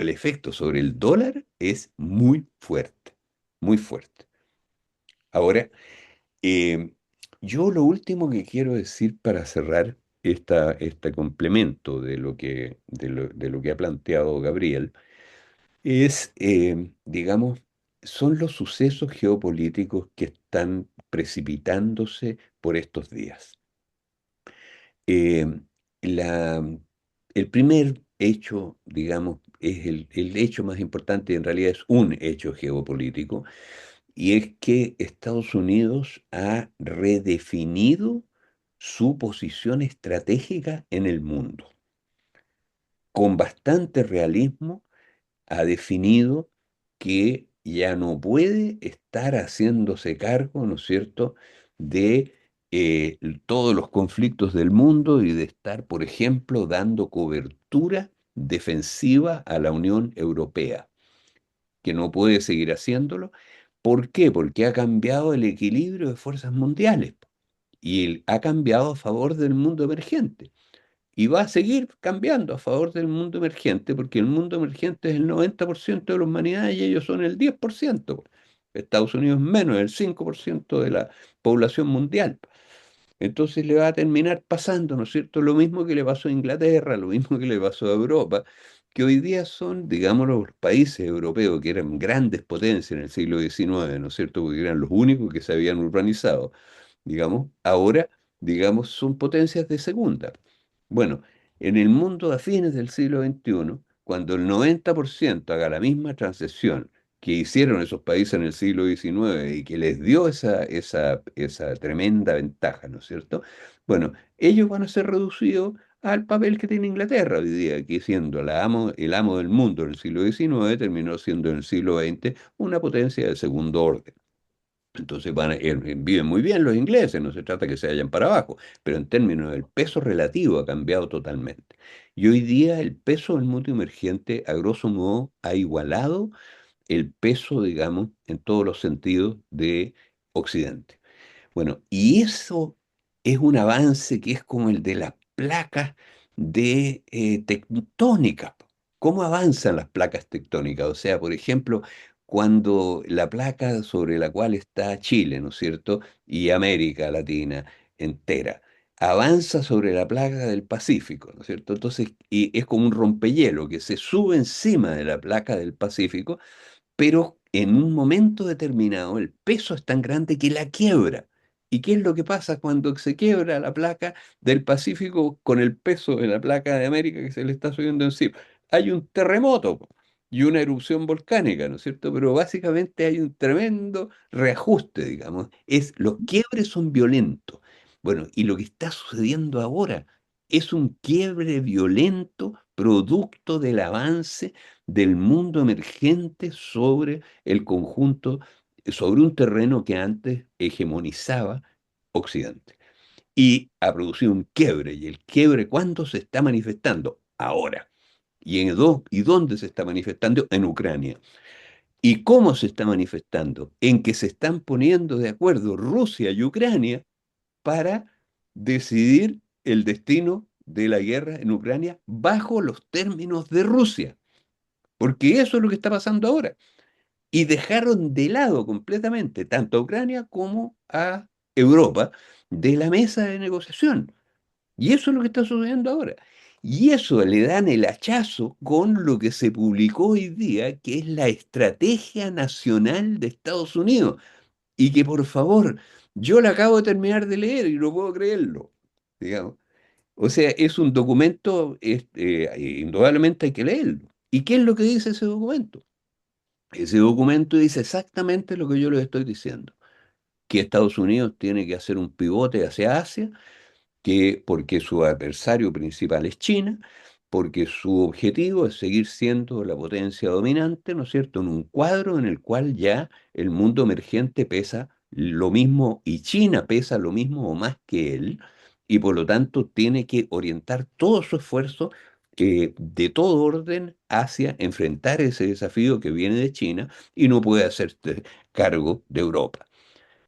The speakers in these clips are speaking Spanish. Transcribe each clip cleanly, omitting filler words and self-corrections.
el efecto sobre el dólar es muy fuerte, muy fuerte. Ahora, eh, yo lo último que quiero decir para cerrar este complemento de lo que ha planteado Gabriel es, digamos, son los sucesos geopolíticos que están precipitándose por estos días. Eh, la- el primer hecho, digamos, es el hecho más importante, en realidad es un hecho geopolítico, y es que Estados Unidos ha redefinido su posición estratégica en el mundo. Con bastante realismo ha definido que ya no puede estar haciéndose cargo, ¿no es cierto?, de todos los conflictos del mundo y de estar, por ejemplo, dando cobertura defensiva a la Unión Europea, que no puede seguir haciéndolo. ¿Por qué? Porque ha cambiado el equilibrio de fuerzas mundiales y ha cambiado a favor del mundo emergente. Y va a seguir cambiando a favor del mundo emergente, porque el mundo emergente es el 90% de la humanidad y ellos son el 10%. Estados Unidos menos, el 5% de la población mundial. Entonces le va a terminar pasando, ¿no es cierto? Lo mismo que le pasó a Inglaterra, lo mismo que le pasó a Europa, que hoy día son, digamos, los países europeos que eran grandes potencias en el siglo XIX, ¿no es cierto? Porque eran los únicos que se habían urbanizado, digamos, ahora, digamos, son potencias de segunda. Bueno, en el mundo a fines del siglo XXI, cuando el 90% haga la misma transición que hicieron esos países en el siglo XIX y que les dio esa tremenda ventaja, ¿no es cierto? Bueno, ellos van a ser reducidos al papel que tiene Inglaterra hoy día, que siendo el amo del mundo en el siglo XIX, terminó siendo en el siglo XX una potencia de segundo orden. Entonces viven muy bien los ingleses, no se trata que se vayan para abajo, pero en términos del peso relativo ha cambiado totalmente. Y hoy día el peso del mundo emergente, a grosso modo, ha igualado el peso, digamos, en todos los sentidos de Occidente. Bueno, y eso es un avance que es como el de las placas de tectónicas. ¿Cómo avanzan las placas tectónicas? O sea, por ejemplo, cuando la placa sobre la cual está Chile, ¿no es cierto? Y América Latina entera, avanza sobre la placa del Pacífico, ¿no es cierto? Entonces, y es como un rompehielo que se sube encima de la placa del Pacífico, pero en un momento determinado el peso es tan grande que la quiebra. ¿Y qué es lo que pasa cuando se quiebra la placa del Pacífico con el peso de la placa de América que se le está subiendo encima? Hay un terremoto po, y una erupción volcánica, ¿no es cierto? Pero básicamente hay un tremendo reajuste, digamos. Los quiebres son violentos. Bueno, y lo que está sucediendo ahora es un quiebre violento producto del avance del mundo emergente sobre el conjunto, sobre un terreno que antes hegemonizaba Occidente. Y ha producido un quiebre. ¿Y el quiebre cuándo se está manifestando? Ahora. ¿Y dónde se está manifestando? En Ucrania. ¿Y cómo se está manifestando? En que se están poniendo de acuerdo Rusia y Ucrania para decidir el destino de la guerra en Ucrania bajo los términos de Rusia. Porque eso es lo que está pasando ahora. Y dejaron de lado completamente tanto a Ucrania como a Europa de la mesa de negociación. Y eso es lo que está sucediendo ahora. Y eso le dan el hachazo con lo que se publicó hoy día, que es la estrategia nacional de Estados Unidos. Y que por favor, yo la acabo de terminar de leer y no puedo creerlo, digamos. O sea, es un documento, indudablemente hay que leerlo. ¿Y qué es lo que dice ese documento? Ese documento dice exactamente lo que yo les estoy diciendo, que Estados Unidos tiene que hacer un pivote hacia Asia, que porque su adversario principal es China, porque su objetivo es seguir siendo la potencia dominante, ¿no es cierto?, en un cuadro en el cual ya el mundo emergente pesa lo mismo y China pesa lo mismo o más que él, y por lo tanto tiene que orientar todo su esfuerzo de todo orden hacia enfrentar ese desafío que viene de China y no puede hacerse cargo de Europa.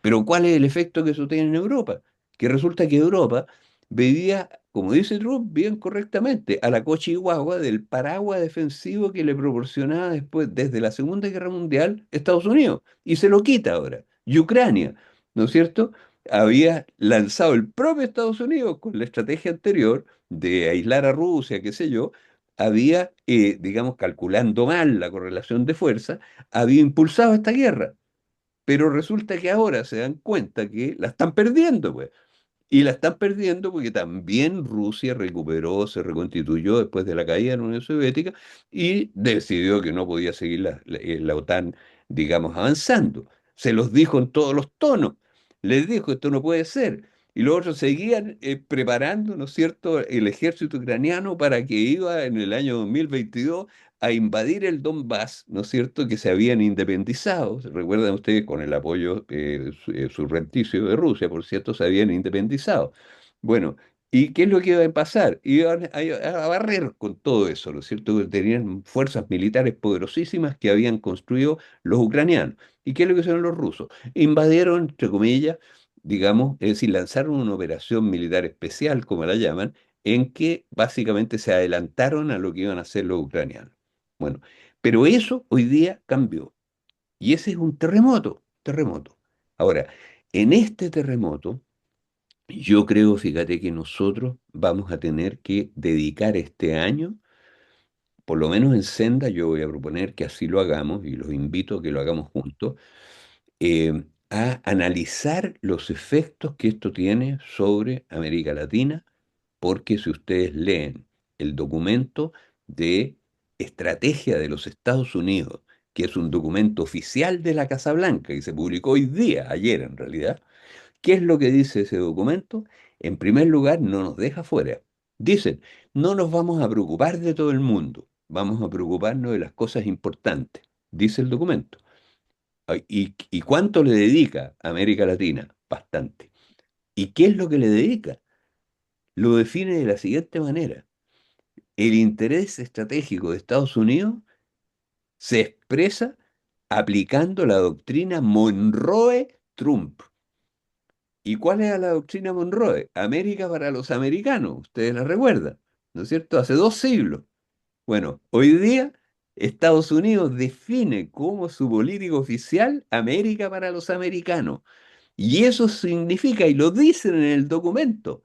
Pero ¿cuál es el efecto que eso tiene en Europa? Que resulta que Europa vivía como dice Trump, bien correctamente, a la cochiguagua del paraguas defensivo que le proporcionaba después, desde la Segunda Guerra Mundial, Estados Unidos, y se lo quita ahora. Y Ucrania, ¿no es cierto? Había lanzado el propio Estados Unidos con la estrategia anterior de aislar a Rusia, qué sé yo, había, digamos, calculando mal la correlación de fuerza, había impulsado esta guerra. Pero resulta que ahora se dan cuenta que la están perdiendo, pues. Y la están perdiendo porque también Rusia recuperó, se reconstituyó después de la caída de la Unión Soviética y decidió que no podía seguir la OTAN, digamos, avanzando. Se los dijo en todos los tonos. Les dijo, esto no puede ser. Y los otros seguían preparando, ¿no es cierto?, el ejército ucraniano para que iba en el año 2022 a invadir el Donbass, ¿no es cierto?, que se habían independizado. ¿Recuerdan ustedes con el apoyo surrepticio de Rusia, por cierto, se habían independizado? Bueno, ¿y qué es lo que iba a pasar? Iban a barrer con todo eso, ¿no es cierto? Que tenían fuerzas militares poderosísimas que habían construido los ucranianos. ¿Y qué es lo que hicieron los rusos? Invadieron, entre comillas, digamos, es decir, lanzaron una operación militar especial, como la llaman, en que básicamente se adelantaron a lo que iban a hacer los ucranianos. Bueno, pero eso hoy día cambió. Y ese es un terremoto, terremoto. Ahora, en este terremoto, yo creo, fíjate que nosotros vamos a tener que dedicar este año, por lo menos en Senda, yo voy a proponer que así lo hagamos y los invito a que lo hagamos juntos, a analizar los efectos que esto tiene sobre América Latina, porque si ustedes leen el documento de estrategia de los Estados Unidos, que es un documento oficial de la Casa Blanca y se publicó hoy día, ayer en realidad, ¿qué es lo que dice ese documento? En primer lugar, no nos deja fuera. Dicen, no nos vamos a preocupar de todo el mundo, vamos a preocuparnos de las cosas importantes, dice el documento. Ay, ¿y cuánto le dedica a América Latina? Bastante. ¿Y qué es lo que le dedica? Lo define de la siguiente manera. El interés estratégico de Estados Unidos se expresa aplicando la doctrina Monroe-Trump. ¿Y cuál era la doctrina Monroe? América para los americanos, ustedes la recuerdan, ¿no es cierto? Hace 2 siglos. Bueno, hoy día Estados Unidos define como su política oficial América para los americanos. Y eso significa, y lo dicen en el documento,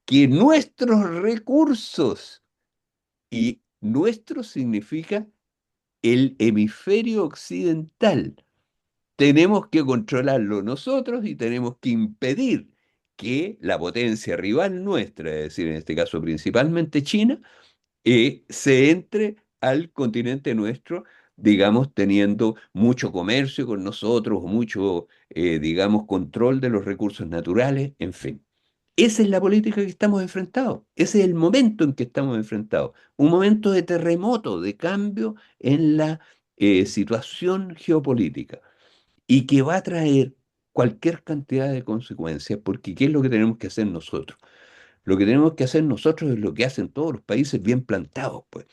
que nuestros recursos, y nuestro significa el hemisferio occidental, tenemos que controlarlo nosotros y tenemos que impedir que la potencia rival nuestra, es decir, en este caso principalmente China, se entre al continente nuestro, digamos, teniendo mucho comercio con nosotros, mucho, digamos, control de los recursos naturales, en fin. Esa es la política que estamos enfrentados, ese es el momento en que estamos enfrentados, un momento de terremoto, de cambio en la situación geopolítica y que va a traer cualquier cantidad de consecuencias, porque ¿qué es lo que tenemos que hacer nosotros? Lo que tenemos que hacer nosotros es lo que hacen todos los países bien plantados, pues.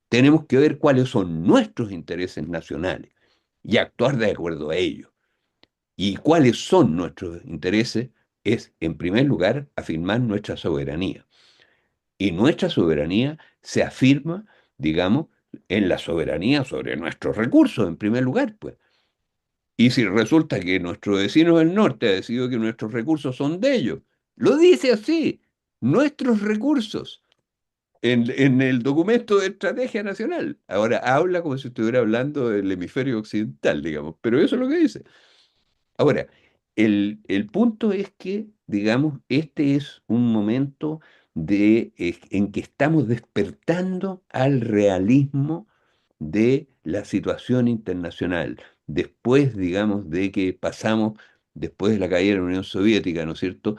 Tenemos que ver cuáles son nuestros intereses nacionales y actuar de acuerdo a ellos. Y cuáles son nuestros intereses es, en primer lugar, afirmar nuestra soberanía. Y nuestra soberanía se afirma, digamos, en la soberanía sobre nuestros recursos, en primer lugar, pues. Y si resulta que nuestro vecino del norte ha decidido que nuestros recursos son de ellos, lo dice así, nuestros recursos, en el documento de estrategia nacional. Ahora habla como si estuviera hablando del hemisferio occidental, digamos, pero eso es lo que dice. Ahora, el punto es que, digamos, este es un momento en que estamos despertando al realismo de la situación internacional. Después, digamos, de que pasamos, después de la caída de la Unión Soviética, ¿no es cierto?,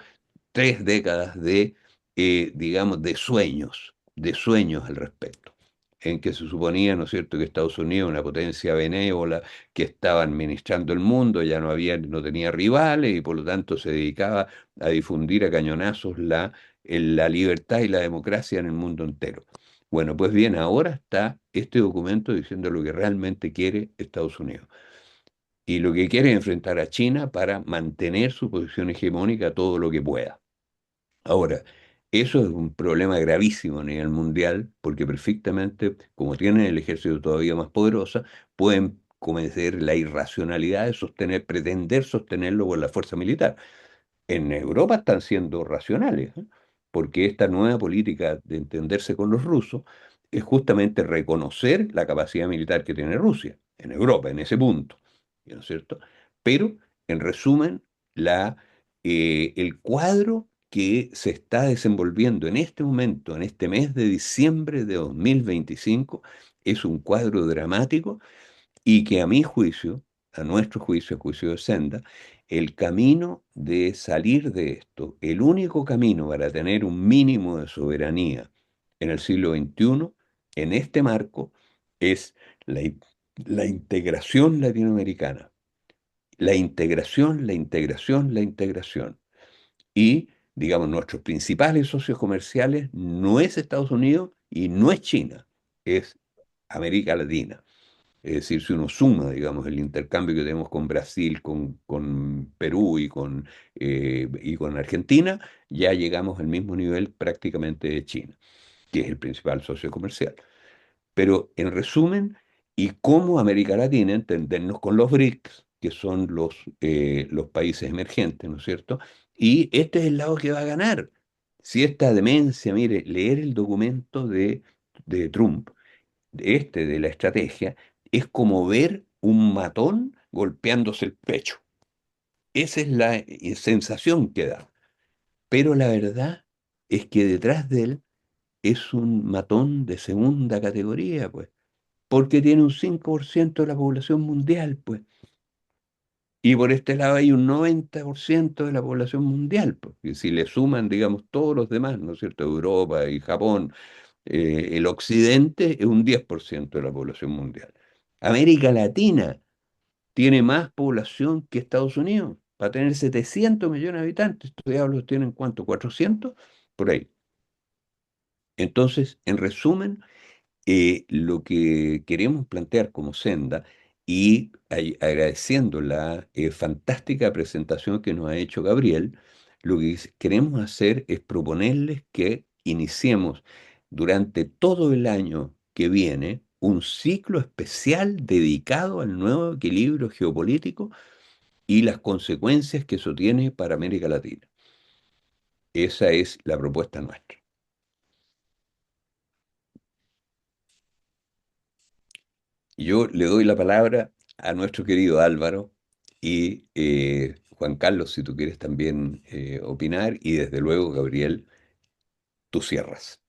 3 décadas digamos, de sueños al respecto, en que se suponía, ¿no es cierto?, que Estados Unidos, una potencia benévola, que estaba administrando el mundo, ya no había, no tenía rivales y por lo tanto se dedicaba a difundir a cañonazos la libertad y la democracia en el mundo entero. Bueno, pues bien, ahora está este documento diciendo lo que realmente quiere Estados Unidos. Y lo que quiere es enfrentar a China para mantener su posición hegemónica todo lo que pueda. Ahora, Eso es un problema gravísimo a nivel mundial, porque perfectamente, como tienen el ejército todavía más poderosa, pueden cometer la irracionalidad de sostener, pretender sostenerlo con la fuerza militar. En Europa están siendo racionales, ¿eh? Porque esta nueva política de entenderse con los rusos es justamente reconocer la capacidad militar que tiene Rusia, en Europa, en ese punto, ¿no es cierto? Pero, en resumen, el cuadro que se está desenvolviendo en este momento, en este mes de diciembre de 2025, es un cuadro dramático y que a mi juicio, a nuestro juicio, a juicio de Senda, el camino de salir de esto, el único camino para tener un mínimo de soberanía en el siglo XXI, en este marco, es la, in- la integración latinoamericana. La integración, la integración, la integración. Y, digamos, nuestros principales socios comerciales no es Estados Unidos y no es China, es América Latina. Es decir, si uno suma, digamos, el intercambio que tenemos con Brasil, con Perú y con Argentina, ya llegamos al mismo nivel prácticamente de China, que es el principal socio comercial. Pero en resumen, y como América Latina, entendernos con los BRICS, que son los países emergentes, ¿no es cierto? Y este es el lado que va a ganar. Si esta demencia, mire, leer el documento de Trump, de la estrategia, es como ver un matón golpeándose el pecho. Esa es la sensación que da. Pero la verdad es que detrás de él es un matón de segunda categoría, pues, porque tiene un 5% de la población mundial, pues. Y por este lado hay un 90% de la población mundial, pues. Y si le suman, digamos, todos los demás, ¿no es cierto? Europa y Japón, el occidente es un 10% de la población mundial. América Latina tiene más población que Estados Unidos. Va a tener 700 millones de habitantes. Estos diablos tienen ¿cuánto? ¿400? Por ahí. Entonces, en resumen, lo que queremos plantear como senda y agradeciendo la fantástica presentación que nos ha hecho Gabriel, lo que queremos hacer es proponerles que iniciemos durante todo el año que viene un ciclo especial dedicado al nuevo equilibrio geopolítico y las consecuencias que eso tiene para América Latina. Esa es la propuesta nuestra. Yo le doy la palabra a nuestro querido Álvaro y Juan Carlos, si tú quieres también opinar, y desde luego, Gabriel, tú cierras.